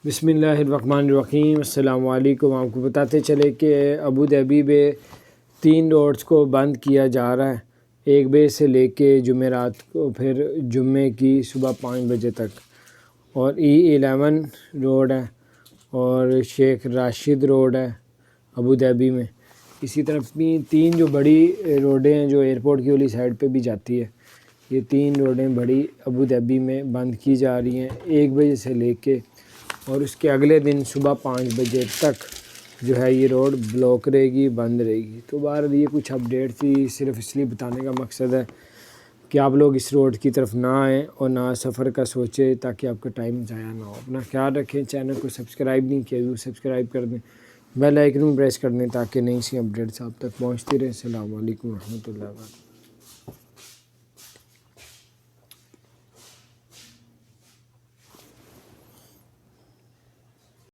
بسم اللہ الرحمن الرحیم۔ السلام علیکم۔ آپ کو بتاتے چلے کہ ابوظہبی میں 3 روڈز کو بند کیا جا رہا ہے، 1 بجے سے لے کے جمعرات کو، پھر جمعے کی صبح 5 بجے تک، اور E11 روڈ ہے اور شیخ راشد روڈ ہے ابوظہبی میں۔ اسی طرح 3 جو بڑی روڈیں ہیں جو ایئرپورٹ کی والی سائڈ پہ بھی جاتی ہے، یہ 3 روڈیں بڑی ابوظہبی میں بند کی جا رہی ہیں 1 بجے سے لے کے، اور اس کے اگلے دن صبح 5 بجے تک جو ہے یہ روڈ بلاک رہے گی، بند رہے گی۔ تو بہرحال یہ کچھ اپڈیٹ تھی، صرف اس لیے بتانے کا مقصد ہے کہ آپ لوگ اس روڈ کی طرف نہ آئیں اور نہ سفر کا سوچیں، تاکہ آپ کا ٹائم ضائع نہ ہو۔ اپنا خیال رکھیں، چینل کو سبسکرائب نہیں کیا تو سبسکرائب کر دیں، بیل آئیکن پریس کر دیں تاکہ نئی سی اپڈیٹس آپ تک پہنچتی رہیں۔ السلام علیکم ورحمۃ اللہ وبرکاتہ۔